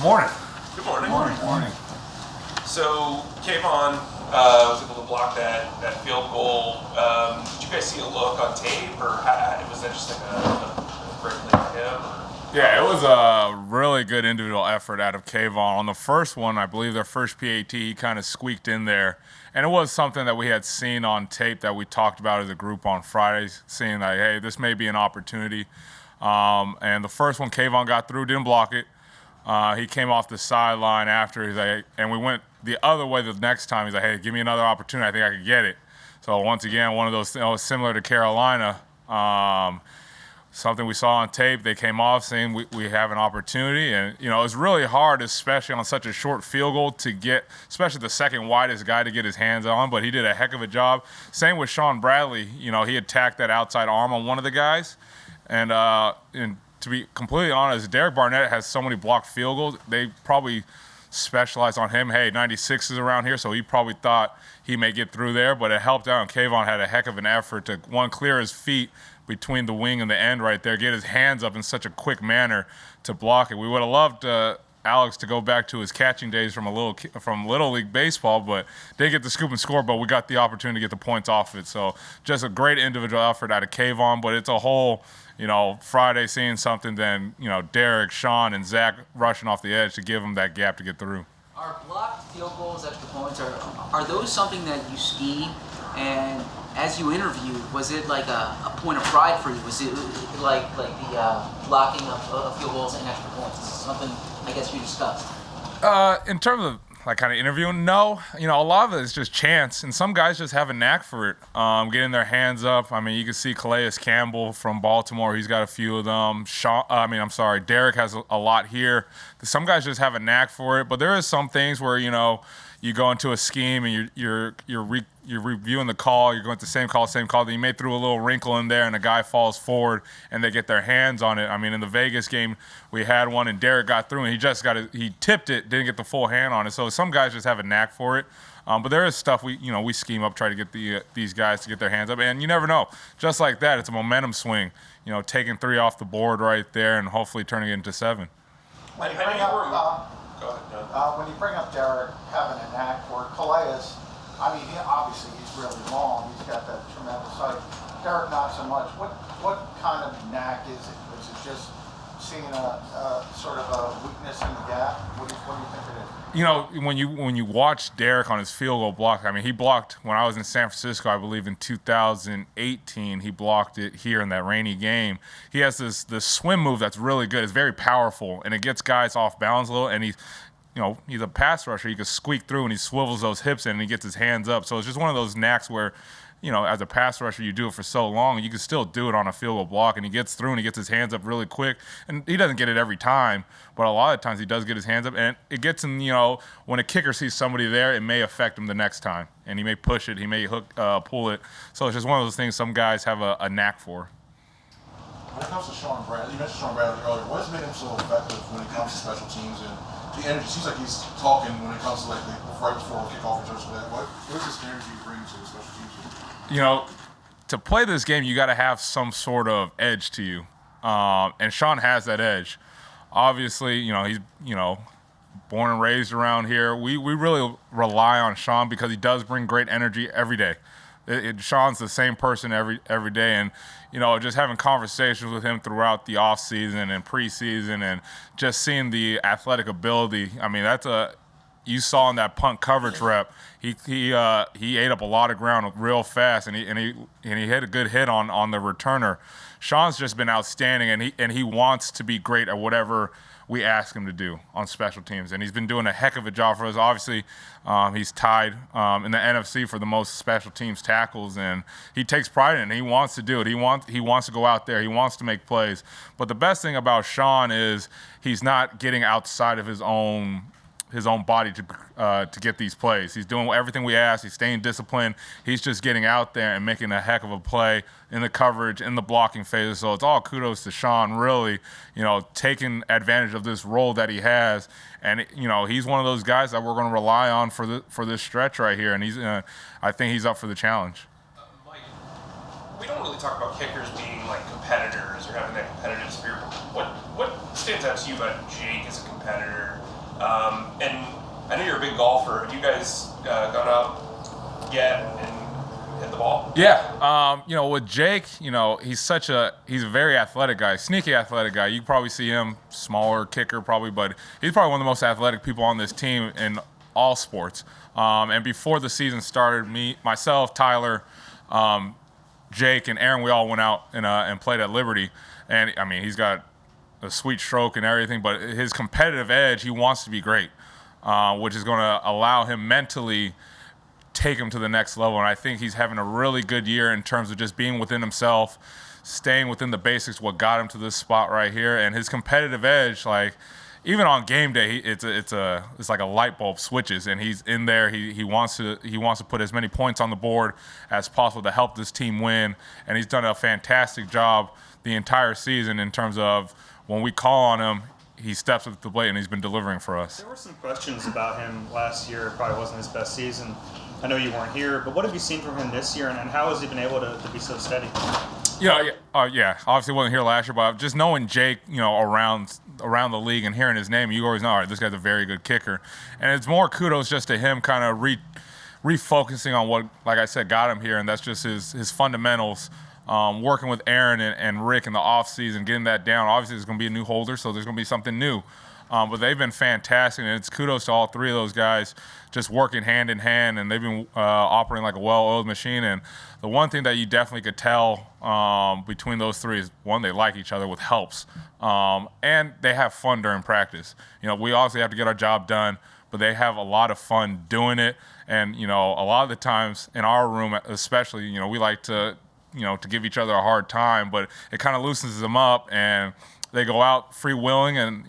Morning. Good morning. Morning. So, Kayvon was able to block that field goal. Did you guys see a look on tape, or was that just like a great play for him? Yeah, it was a really good individual effort out of Kayvon. On the first one, I believe their first PAT, he kind of squeaked in there. And it was something that we had seen on tape that we talked about as a group on Fridays, seeing like, hey, this may be an opportunity. And the first one, Kayvon got through, didn't block it. He came off the sideline after, he's like, and we went the other way the next time. He's like, hey, give me another opportunity. I think I could get it. So once again, one of those things similar to Carolina. Something we saw on tape, they came off saying we have an opportunity. And, you know, it's really hard, especially on such a short field goal, to get, especially the second widest guy, to get his hands on. But he did a heck of a job. Same with Sean Bradley. You know, he attacked that outside arm on one of the guys. And to be completely honest, Derek Barnett has so many blocked field goals. They probably specialized on him. Hey, 96 is around here, so he probably thought he may get through there. But it helped out, and Kayvon had a heck of an effort to, one, clear his feet between the wing and the end right there, get his hands up in such a quick manner to block it. We would have loved Alex to go back to his catching days from Little League Baseball, but didn't get the scoop and score, but we got the opportunity to get the points off it. So just a great individual effort out of Kayvon, but it's a whole, you know, Friday seeing something, then, you know, Derek, Sean, and Zach rushing off the edge to give him that gap to get through. Are blocked field goals, extra points, are those something that you scheme? And as you interviewed, was it like a point of pride for you? Was it like the blocking of field goals and extra points? Is something I guess you discussed? In terms of like kind of interviewing, no. You know, a lot of it is just chance, and some guys just have a knack for it, getting their hands up. I mean, you can see Calais Campbell from Baltimore. He's got a few of them. Derek has a lot here. Some guys just have a knack for it, but there is some things where, you know, you go into a scheme and you're reviewing the call, you're going to the same call, then you may throw a little wrinkle in there and a guy falls forward and they get their hands on it. I mean, in the Vegas game, we had one and Derek got through and he tipped it, didn't get the full hand on it. So some guys just have a knack for it. But there is stuff we scheme up, try to get these guys to get their hands up, and you never know. Just like that, it's a momentum swing. You know, taking 3 off the board right there and hopefully turning it into 7. When you bring up Derek having a knack for Calais, I mean, obviously he's really long. He's got that tremendous height. Derek, not so much. What kind of knack is it? Is it just seeing a sort of a weakness in the gap? What do you think it is? You know, when you watch Derek on his field goal block, I mean, he blocked when I was in San Francisco, I believe in 2018. He blocked it here in that rainy game. He has this swim move that's really good. It's very powerful, and it gets guys off balance a little. And he's a pass rusher. He can squeak through, and he swivels those hips in, and he gets his hands up. So it's just one of those knacks where, you know, as a pass rusher, you do it for so long, you can still do it on a field goal block, and he gets through and he gets his hands up really quick. And he doesn't get it every time, but a lot of times he does get his hands up, and it gets him, you know, when a kicker sees somebody there, it may affect him the next time, and he may push it, he may pull it. So it's just one of those things some guys have a knack for. When it comes to Sean Bradley, you mentioned Sean Bradley earlier, what has made him so effective when it comes to special teams? And the energy seems like he's talking when it comes to like right before kickoff in terms of that. What is this energy you bring to the special teams? You know, to play this game, you got to have some sort of edge to you, and Sean has that edge. Obviously, you know, he's, you know, born and raised around here. We really rely on Sean because he does bring great energy every day. Sean's the same person every day, and, you know, just having conversations with him throughout the off season and preseason, and just seeing the athletic ability. I mean, you saw in that punt coverage rep, he ate up a lot of ground real fast, and he hit a good hit on the returner. Sean's just been outstanding, and he wants to be great at whatever we ask him to do on special teams, and he's been doing a heck of a job for us. Obviously, he's tied in the NFC for the most special teams tackles, and he takes pride in it. He wants to do it. He wants to go out there. He wants to make plays. But the best thing about Sean is he's not getting outside of his own body to get these plays. He's doing everything we ask. He's staying disciplined. He's just getting out there and making a heck of a play in the coverage, in the blocking phases. So it's all kudos to Sean, really, you know, taking advantage of this role that he has. And, you know, he's one of those guys that we're going to rely on for this stretch right here. And I think he's up for the challenge. Mike, we don't really talk about kickers being like competitors or having that competitive spirit. What stands out to you about Jake as a competitor? And I know you're a big golfer. Have you guys gone out yet and hit the ball? Yeah, with Jake, he's a very athletic guy, sneaky athletic guy. You probably see him smaller kicker probably, but he's probably one of the most athletic people on this team in all sports. And before the season started, myself, Tyler, Jake, and Aaron, we all went out and played at Liberty. And I mean, he's got a sweet stroke and everything, but his competitive edge, he wants to be great, which is going to allow him mentally take him to the next level. And I think he's having a really good year in terms of just being within himself, staying within the basics, what got him to this spot right here. And his competitive edge, like even on game day, it's like a light bulb switches, and he's in there. He wants to put as many points on the board as possible to help this team win. And he's done a fantastic job the entire season in terms of when we call on him, he steps up to the plate and he's been delivering for us. There were some questions about him last year. It probably wasn't his best season. I know you weren't here, but what have you seen from him this year, and how has he been able to be so steady? Yeah, obviously wasn't here last year, but just knowing Jake, around the league and hearing his name, you always know, all right, this guy's a very good kicker. And it's more kudos just to him kind of refocusing on what, like I said, got him here, and that's just his fundamentals. Working with Aaron and Rick in the offseason, getting that down. Obviously, there's going to be a new holder, so there's going to be something new. But they've been fantastic, and it's kudos to all three of those guys just working hand in hand, and they've been operating like a well-oiled machine. And the one thing that you definitely could tell between those three is, one, they like each other with helps, and they have fun during practice. We obviously have to get our job done, but they have a lot of fun doing it. And, a lot of the times in our room especially, we like to give each other a hard time, but it kind of loosens them up, and they go out free-willing, and,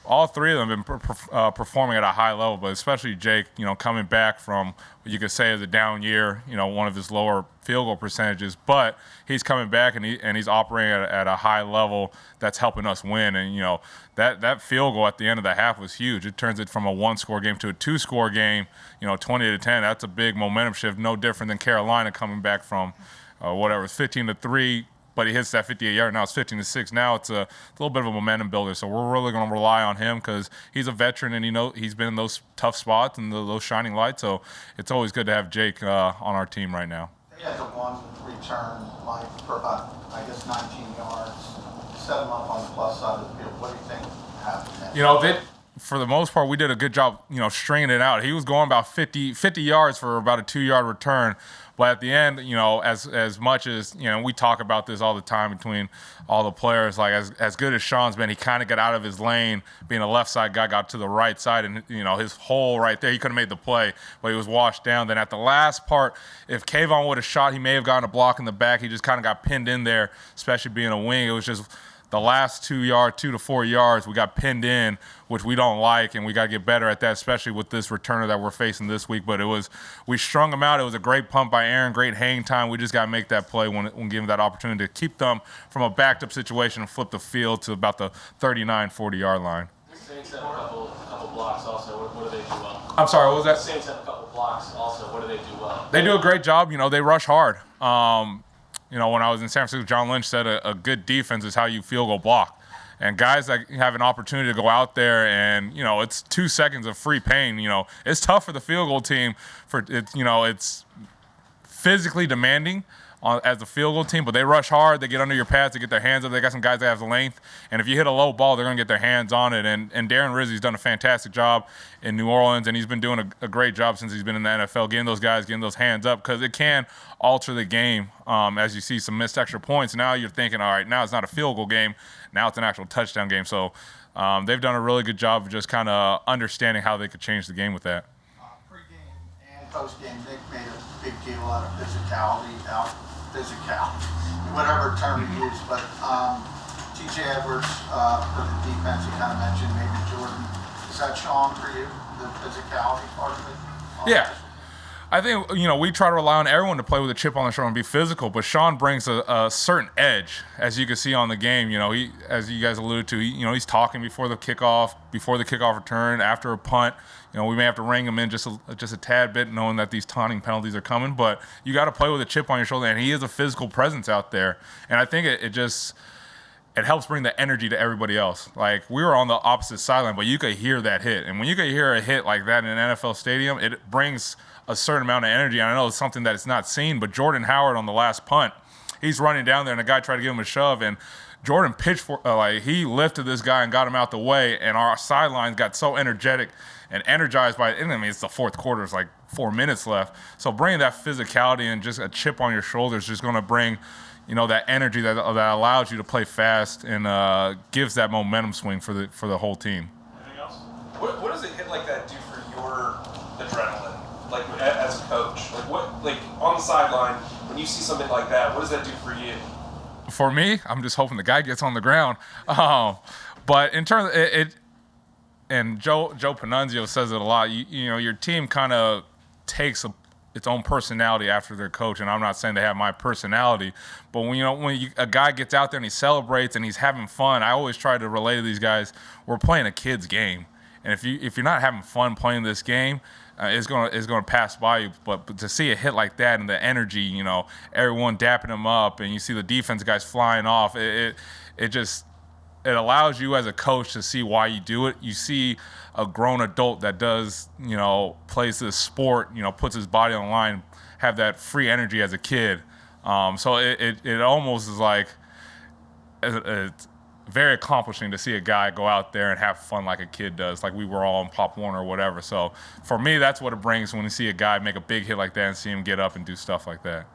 all three of them have been performing at a high level, but especially Jake, coming back from what you could say is a down year, one of his lower field goal percentages, but he's coming back and he's operating at a high level that's helping us win. And, that field goal at the end of the half was huge. It turns it from a one-score game to a two-score game, 20-10. That's a big momentum shift, no different than Carolina coming back from, 15-3, but he hits that 58-yard. Now it's 15-6. Now it's a little bit of a momentum builder. So we're really going to rely on him because he's a veteran and he's been in those tough spots and those shining lights. So it's always good to have Jake on our team right now. He had the one return, Mike, for about, 19 yards. Set him up on the plus side of the field. What do you think happened? For the most part, we did a good job, stringing it out. He was going about 50 yards for about a 2-yard return. But at the end, as much as, we talk about this all the time between all the players, like as good as Sean's been, he kind of got out of his lane, being a left side guy, got to the right side, and, his hole right there, he could have made the play, but he was washed down. Then at the last part, if Kayvon would have shot, he may have gotten a block in the back. He just kind of got pinned in there, especially being a wing. It was just the last 2 to 4 yards, we got pinned in, which we don't like, and we got to get better at that, especially with this returner that we're facing this week. But we strung him out. It was a great pump by Aaron, great hang time. We just got to make that play when given that opportunity to keep them from a backed up situation and flip the field to about the 39, 40-yard line. The Saints have a couple blocks also. What do they do well? I'm sorry, what was that? The Saints have a couple blocks also. What do they do well? They do a great job. They rush hard. When I was in San Francisco, John Lynch said a good defense is how you field goal block. And guys that have an opportunity to go out there and, it's 2 seconds of free pain, it's tough for the field goal team. It's physically demanding as a field goal team, but they rush hard. They get under your pads. They get their hands up. They got some guys that have the length. And if you hit a low ball, they're going to get their hands on it. And Darren Rizzi's done a fantastic job in New Orleans, and he's been doing a great job since he's been in the NFL, getting those hands up because it can alter the game as you see some missed extra points. Now you're thinking, all right, now it's not a field goal game. Now it's an actual touchdown game. So they've done a really good job of just kind of understanding how they could change the game with that. Pre-game and post-game, Nick made a big deal out of physicality, whatever term you use. But T.J. Edwards for the defense, you kind of mentioned, maybe Jordan. Is that Sean for you, the physicality part of it? Yeah. I think, we try to rely on everyone to play with a chip on their shoulder and be physical, but Sean brings a certain edge, as you can see on the game. He, as you guys alluded to, he's talking before the kickoff return, after a punt. We may have to ring him in just a tad bit, knowing that these taunting penalties are coming, but you got to play with a chip on your shoulder, and he is a physical presence out there. And I think it helps bring the energy to everybody else. Like, we were on the opposite sideline, but you could hear that hit. And when you could hear a hit like that in an NFL stadium, it brings a certain amount of energy. And I know it's something that it's not seen, but Jordan Howard on the last punt, he's running down there, and a guy tried to give him a shove, and Jordan pitched for, he lifted this guy and got him out the way, and our sidelines got so energetic and energized by it. And I mean, it's the fourth quarter, it's like 4 minutes left. So bringing that physicality and just a chip on your shoulder is just going to bring, that energy that allows you to play fast and gives that momentum swing for the whole team. Anything else? What does a hit like that do for your adrenaline? Like, as a coach, like on the sideline, when you see something like that, what does that do for you? For me, I'm just hoping the guy gets on the ground. But in terms of it, and Joe Panunzio says it a lot. Your team kind of takes its own personality after their coach, and I'm not saying they have my personality, but when a guy gets out there and he celebrates and he's having fun, I always try to relate to these guys. We're playing a kid's game, and if you're not having fun playing this game, it's gonna pass by you. But to see a hit like that and the energy, everyone dapping them up, and you see the defense guys flying off, it allows you as a coach to see why you do it. You see a grown adult that does, plays this sport, puts his body on the line, have that free energy as a kid. So it almost is like it's very accomplishing to see a guy go out there and have fun like a kid does, like we were all in Pop Warner or whatever. So for me, that's what it brings when you see a guy make a big hit like that and see him get up and do stuff like that.